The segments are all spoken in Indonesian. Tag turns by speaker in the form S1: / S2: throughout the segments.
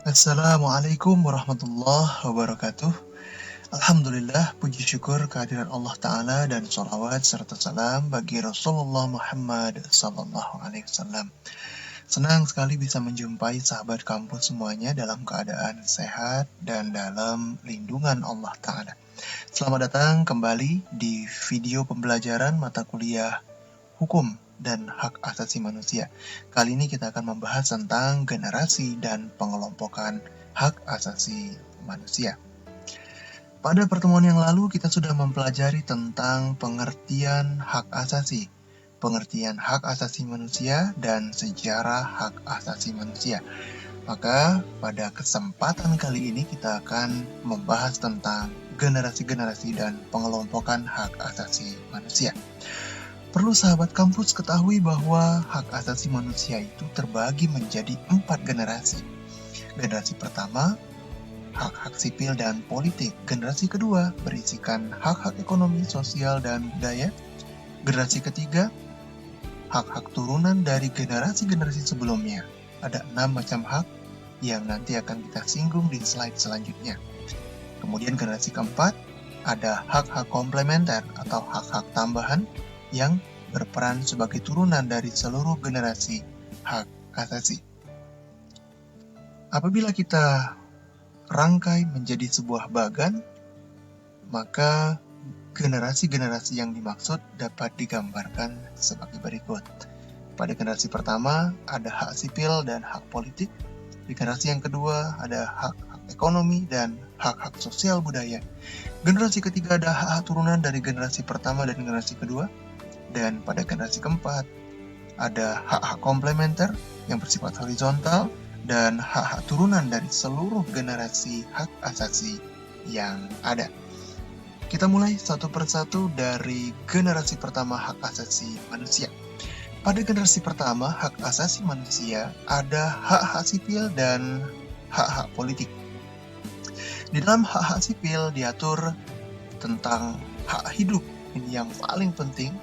S1: Assalamualaikum warahmatullahi wabarakatuh. Alhamdulillah, puji syukur kehadiran Allah Ta'ala dan sholawat serta salam bagi Rasulullah Muhammad Sallallahu Alaihi Wasallam. Senang sekali bisa menjumpai sahabat kampus semuanya dalam keadaan sehat dan dalam lindungan Allah Ta'ala. Selamat datang kembali di video pembelajaran mata kuliah Hukum dan Hak Asasi Manusia. Kali ini kita akan membahas tentang generasi dan pengelompokan hak asasi manusia. Pada pertemuan yang lalu kita sudah mempelajari tentang pengertian hak asasi, pengertian hak asasi manusia dan sejarah hak asasi manusia. Maka pada kesempatan kali ini kita akan membahas tentang generasi-generasi dan pengelompokan hak asasi manusia. Perlu sahabat kampus ketahui bahwa hak asasi manusia itu terbagi menjadi 4 generasi. Generasi pertama, hak-hak sipil dan politik. Generasi kedua, berisikan hak-hak ekonomi, sosial, dan budaya. Generasi ketiga, hak-hak turunan dari generasi-generasi sebelumnya. Ada 6 macam hak yang nanti akan kita singgung di slide selanjutnya. Kemudian generasi keempat, ada hak-hak komplementer atau hak-hak tambahan yang berperan sebagai turunan dari seluruh generasi hak asasi. Apabila kita rangkai menjadi sebuah bagan, maka generasi-generasi yang dimaksud dapat digambarkan sebagai berikut. Pada generasi pertama ada hak sipil dan hak politik. Di generasi yang kedua ada hak-hak ekonomi dan hak-hak sosial budaya. Generasi ketiga ada hak-hak turunan dari generasi pertama dan generasi kedua. Dan pada generasi keempat, ada hak-hak komplementer yang bersifat horizontal dan hak-hak turunan dari seluruh generasi hak asasi yang ada. Kita mulai satu persatu dari generasi pertama hak asasi manusia. Pada generasi pertama hak asasi manusia ada hak-hak sipil dan hak-hak politik. Di dalam hak-hak sipil diatur tentang hak hidup, ini yang paling penting.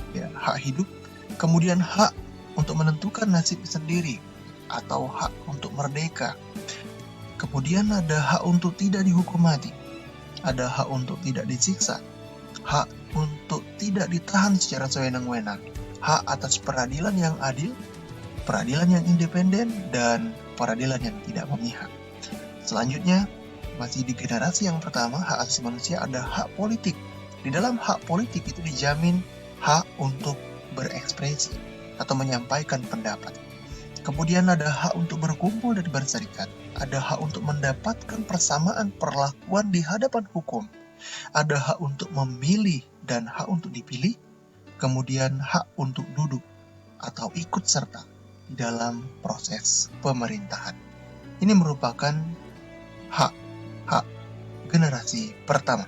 S1: Ya, hak hidup, kemudian hak untuk menentukan nasib sendiri atau hak untuk merdeka. Kemudian ada hak untuk tidak dihukum mati, ada hak untuk tidak disiksa, hak untuk tidak ditahan secara sewenang-wenang, hak atas peradilan yang adil, peradilan yang independen, dan peradilan yang tidak memihak. Selanjutnya, masih di generasi yang pertama, hak asasi manusia, ada hak politik. Di dalam hak politik itu dijamin hak untuk berekspresi atau menyampaikan pendapat. Kemudian ada hak untuk berkumpul dan berserikat. Ada hak untuk mendapatkan persamaan perlakuan di hadapan hukum. Ada hak untuk memilih dan hak untuk dipilih. Kemudian hak untuk duduk atau ikut serta di dalam proses pemerintahan. Ini merupakan hak generasi pertama.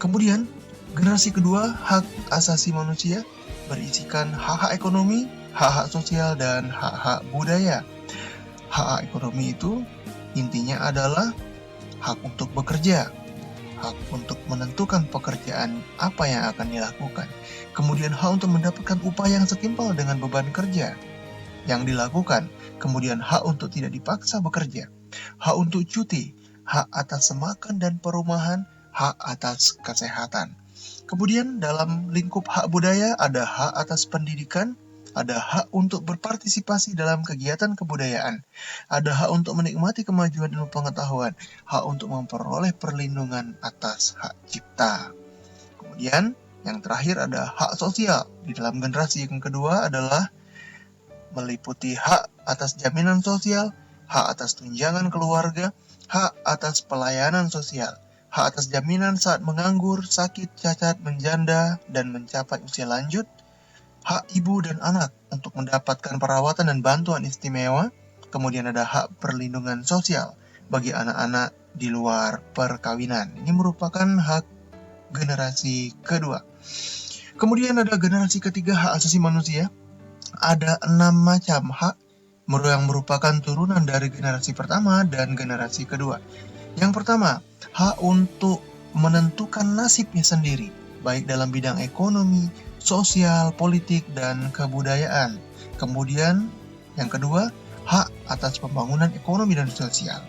S1: Kemudian generasi kedua, hak asasi manusia, berisikan hak-hak ekonomi, hak-hak sosial, dan hak-hak budaya. Hak-hak ekonomi itu intinya adalah hak untuk bekerja, hak untuk menentukan pekerjaan apa yang akan dilakukan. Kemudian hak untuk mendapatkan upah yang setimpal dengan beban kerja yang dilakukan. Kemudian hak untuk tidak dipaksa bekerja, hak untuk cuti, hak atas makan dan perumahan, hak atas kesehatan. Kemudian dalam lingkup hak budaya ada hak atas pendidikan, ada hak untuk berpartisipasi dalam kegiatan kebudayaan, ada hak untuk menikmati kemajuan ilmu pengetahuan, hak untuk memperoleh perlindungan atas hak cipta. Kemudian yang terakhir ada hak sosial. Di dalam generasi yang kedua adalah meliputi hak atas jaminan sosial, hak atas tunjangan keluarga, hak atas pelayanan sosial, hak atas jaminan saat menganggur, sakit, cacat, menjanda, dan mencapai usia lanjut, hak ibu dan anak untuk mendapatkan perawatan dan bantuan istimewa, kemudian ada hak perlindungan sosial bagi anak-anak di luar perkawinan. Ini merupakan hak generasi kedua. Kemudian ada generasi ketiga, hak asasi manusia. Ada 6 macam hak yang merupakan turunan dari generasi pertama dan generasi kedua. Yang pertama, hak untuk menentukan nasibnya sendiri, baik dalam bidang ekonomi, sosial, politik, dan kebudayaan. Kemudian, yang kedua, hak atas pembangunan ekonomi dan sosial.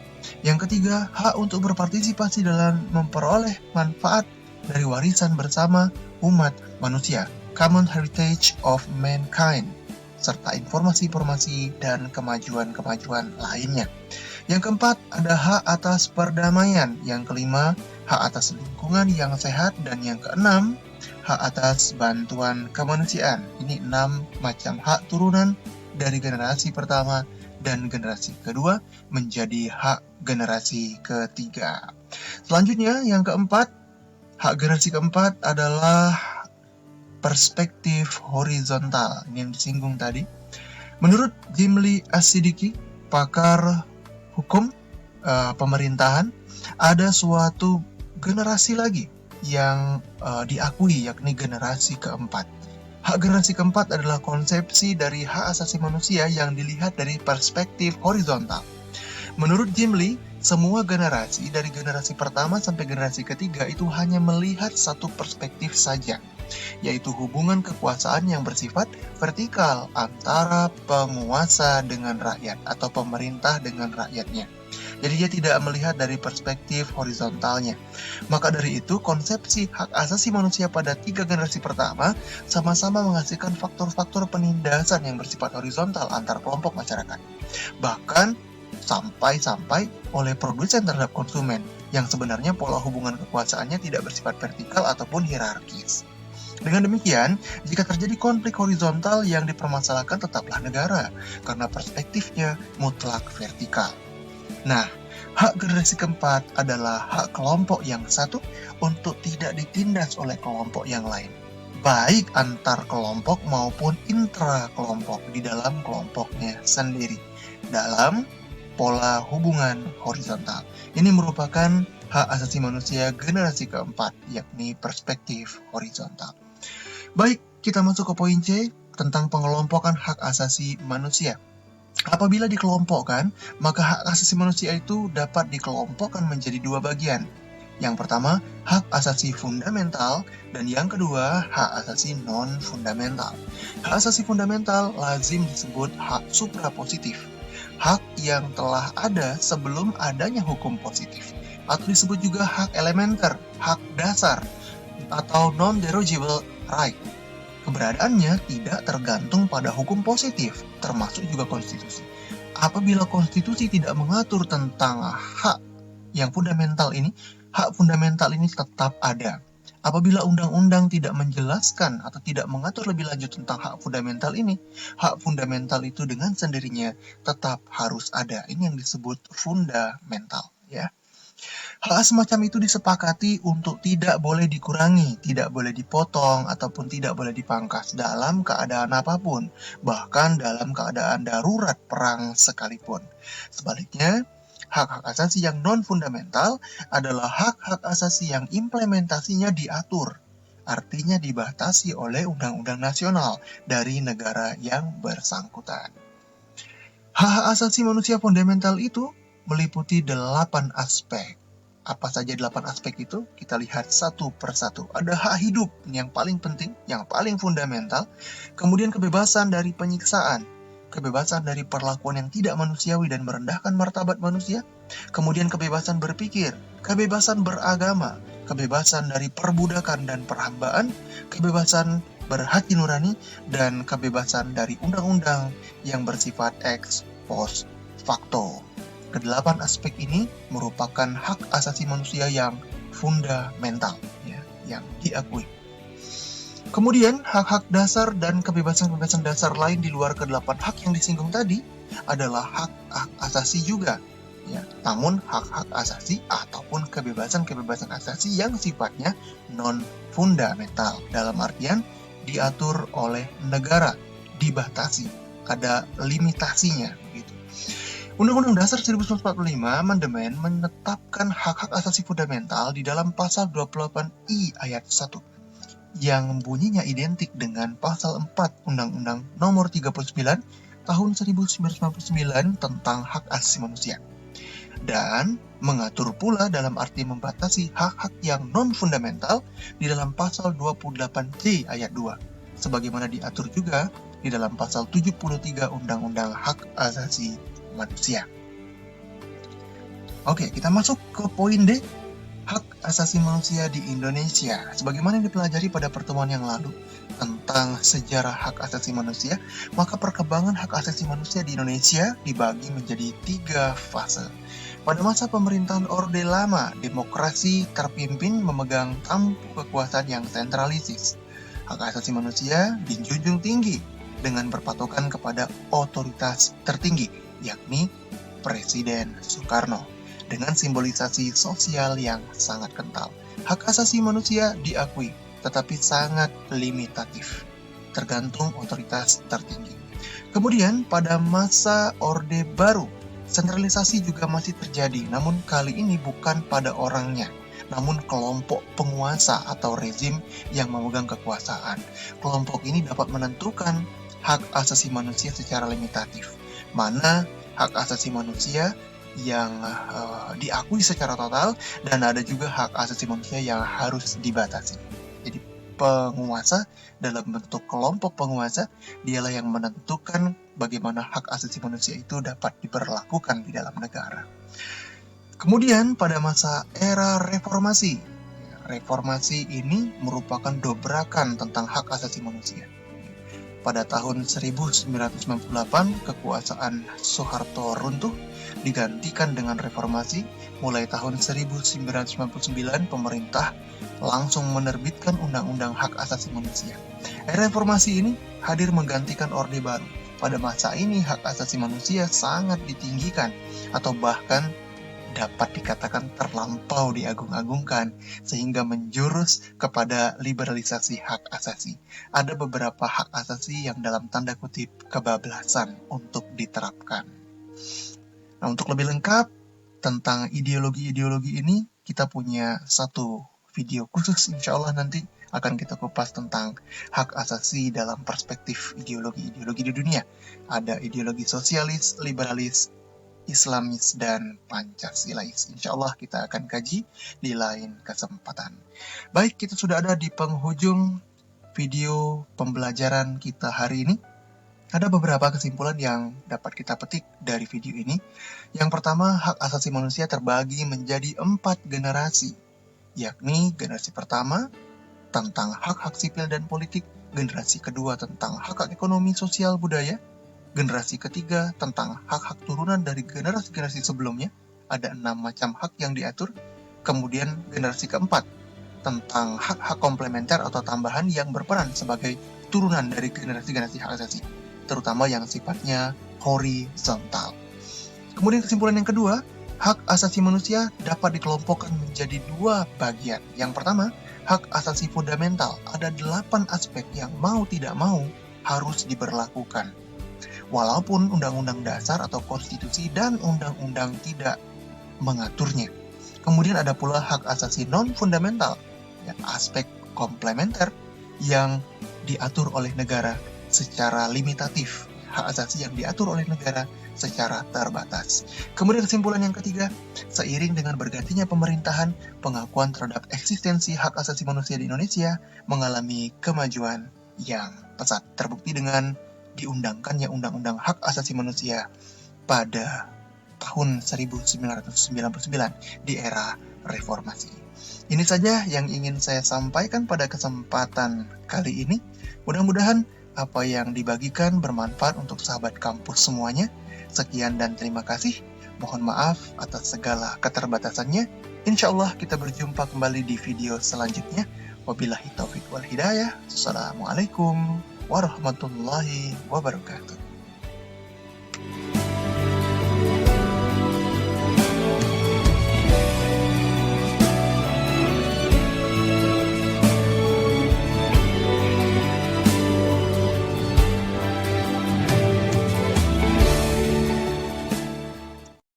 S1: Yang ketiga, hak untuk berpartisipasi dalam memperoleh manfaat dari warisan bersama umat manusia, common heritage of mankind, serta informasi-informasi dan kemajuan-kemajuan lainnya. Yang keempat, ada hak atas perdamaian. Yang kelima, hak atas lingkungan yang sehat. Dan yang keenam, hak atas bantuan kemanusiaan. Ini 6 macam hak turunan dari generasi pertama dan generasi kedua menjadi hak generasi ketiga. Selanjutnya, yang keempat, hak generasi keempat adalah perspektif horizontal. Ini yang disinggung tadi. Menurut Jimli As-Siddiqi, pakar hukum pemerintahan, ada suatu generasi lagi yang diakui, yakni generasi keempat. Hak generasi keempat adalah konsepsi dari hak asasi manusia yang dilihat dari perspektif horizontal. Menurut Jimli, semua generasi dari generasi pertama sampai generasi ketiga itu hanya melihat satu perspektif saja, yaitu hubungan kekuasaan yang bersifat vertikal antara penguasa dengan rakyat atau pemerintah dengan rakyatnya. Jadi dia tidak melihat dari perspektif horizontalnya. Maka dari itu, konsepsi hak asasi manusia pada 3 generasi pertama sama-sama menghasilkan faktor-faktor penindasan yang bersifat horizontal antar kelompok masyarakat. Bahkan sampai oleh produsen terhadap konsumen, yang sebenarnya pola hubungan kekuasaannya tidak bersifat vertikal ataupun hierarkis. Dengan demikian, jika terjadi konflik horizontal yang dipermasalahkan tetaplah negara, karena perspektifnya mutlak vertikal. Nah, hak generasi keempat adalah hak kelompok yang satu untuk tidak ditindas oleh kelompok yang lain, baik antar kelompok maupun intra kelompok di dalam kelompoknya sendiri, dalam pola hubungan horizontal. Ini merupakan hak asasi manusia generasi keempat, yakni perspektif horizontal. Baik, kita masuk ke poin C tentang pengelompokan hak asasi manusia. Apabila dikelompokkan, maka hak asasi manusia itu dapat dikelompokkan menjadi 2 bagian. Yang pertama, hak asasi fundamental, dan yang kedua, hak asasi non-fundamental. Hak asasi fundamental lazim disebut hak suprapositif, hak yang telah ada sebelum adanya hukum positif, atau disebut juga hak elementer, hak dasar, atau non-derogative right. Keberadaannya tidak tergantung pada hukum positif, termasuk juga konstitusi. Apabila konstitusi tidak mengatur tentang hak yang fundamental ini, hak fundamental ini tetap ada. Apabila undang-undang tidak menjelaskan atau tidak mengatur lebih lanjut tentang hak fundamental ini, hak fundamental itu dengan sendirinya tetap harus ada. Ini yang disebut fundamental, ya. Hak semacam itu disepakati untuk tidak boleh dikurangi, tidak boleh dipotong, ataupun tidak boleh dipangkas dalam keadaan apapun, bahkan dalam keadaan darurat perang sekalipun. Sebaliknya, hak-hak asasi yang non-fundamental adalah hak-hak asasi yang implementasinya diatur, artinya dibatasi oleh undang-undang nasional dari negara yang bersangkutan. Hak-hak asasi manusia fundamental itu meliputi 8 aspek. Apa saja 8 aspek itu? Kita lihat satu persatu. Ada hak hidup yang paling penting, yang paling fundamental. Kemudian kebebasan dari penyiksaan, kebebasan dari perlakuan yang tidak manusiawi dan merendahkan martabat manusia. Kemudian kebebasan berpikir, kebebasan beragama, kebebasan dari perbudakan dan perhambaan, kebebasan berhati nurani, dan kebebasan dari undang-undang yang bersifat ex post facto. Kedelapan aspek ini merupakan hak asasi manusia yang fundamental, ya, yang diakui. Kemudian, hak-hak dasar dan kebebasan-kebebasan dasar lain di luar kedelapan hak yang disinggung tadi adalah hak-hak asasi juga, ya. Namun, hak-hak asasi ataupun kebebasan-kebebasan asasi yang sifatnya non-fundamental, dalam artian diatur oleh negara, dibatasi, ada limitasinya, begitu. Undang-Undang Dasar 1945 amandemen menetapkan hak-hak asasi fundamental di dalam pasal 28I ayat 1 yang bunyinya identik dengan pasal 4 Undang-Undang Nomor 39 Tahun 1999 tentang hak asasi manusia, dan mengatur pula dalam arti membatasi hak-hak yang non-fundamental di dalam pasal 28C ayat 2, sebagaimana diatur juga di dalam pasal 73 Undang-Undang Hak Asasi manusia. Oke, kita masuk ke poin D, hak asasi manusia di Indonesia. Sebagaimana yang dipelajari pada pertemuan yang lalu tentang sejarah hak asasi manusia, maka perkembangan hak asasi manusia di Indonesia dibagi menjadi 3 fase. Pada masa pemerintahan Orde Lama, demokrasi terpimpin memegang tampuk kekuasaan yang sentralisis. Hak asasi manusia dijunjung tinggi dengan berpatokan kepada otoritas tertinggi, yakni Presiden Soekarno, dengan simbolisasi sosial yang sangat kental. Hak asasi manusia diakui, tetapi sangat limitatif, tergantung otoritas tertinggi. Kemudian pada masa Orde Baru, sentralisasi juga masih terjadi, namun kali ini bukan pada orangnya, namun kelompok penguasa atau rezim yang memegang kekuasaan. Kelompok ini dapat menentukan hak asasi manusia secara limitatif. Mana hak asasi manusia yang diakui secara total, dan ada juga hak asasi manusia yang harus dibatasi. Jadi penguasa dalam bentuk kelompok penguasa, dialah yang menentukan bagaimana hak asasi manusia itu dapat diberlakukan di dalam negara. Kemudian pada masa era reformasi, reformasi ini merupakan dobrakan tentang hak asasi manusia. Pada tahun 1998, kekuasaan Soeharto runtuh, digantikan dengan reformasi. Mulai tahun 1999, pemerintah langsung menerbitkan Undang-Undang Hak Asasi Manusia. Reformasi ini hadir menggantikan Orde Baru. Pada masa ini, hak asasi manusia sangat ditinggikan, atau bahkan dapat dikatakan terlampau diagung-agungkan, sehingga menjurus kepada liberalisasi hak asasi. Ada beberapa hak asasi yang dalam tanda kutip kebablasan untuk diterapkan. Nah, untuk lebih lengkap tentang ideologi-ideologi ini, kita punya satu video khusus, insya Allah nanti akan kita kupas tentang hak asasi dalam perspektif ideologi-ideologi di dunia. Ada ideologi sosialis, liberalis, Islamis, dan Pancasilais. Insya Allah kita akan kaji di lain kesempatan. Baik, kita sudah ada di penghujung video pembelajaran kita hari ini. Ada beberapa kesimpulan yang dapat kita petik dari video ini. Yang pertama, hak asasi manusia terbagi menjadi 4 generasi, yakni generasi pertama tentang hak-hak sipil dan politik, generasi kedua tentang hak-hak ekonomi, sosial, budaya, generasi ketiga tentang hak-hak turunan dari generasi-generasi sebelumnya, ada 6 macam hak yang diatur. Kemudian generasi keempat tentang hak-hak komplementer atau tambahan yang berperan sebagai turunan dari generasi-generasi hak asasi, terutama yang sifatnya horizontal. Kemudian kesimpulan yang kedua, hak asasi manusia dapat dikelompokkan menjadi 2 bagian. Yang pertama, hak asasi fundamental. Ada 8 aspek yang mau tidak mau harus diberlakukan, walaupun Undang-Undang Dasar atau Konstitusi dan Undang-Undang tidak mengaturnya. Kemudian ada pula hak asasi non-fundamental, ya, aspek komplementer yang diatur oleh negara secara limitatif, hak asasi yang diatur oleh negara secara terbatas. Kemudian kesimpulan yang ketiga, seiring dengan bergantinya pemerintahan, pengakuan terhadap eksistensi hak asasi manusia di Indonesia mengalami kemajuan yang pesat, terbukti dengan diundangkannya Undang-Undang Hak Asasi Manusia pada tahun 1999 di era reformasi. Ini saja yang ingin saya sampaikan pada kesempatan kali ini. Mudah-mudahan apa yang dibagikan bermanfaat untuk sahabat kampus semuanya. Sekian dan terima kasih. Mohon maaf atas segala keterbatasannya. Insya Allah kita berjumpa kembali di video selanjutnya. Wabillahi taufiq wal hidayah. Assalamualaikum warahmatullahi wabarakatuh.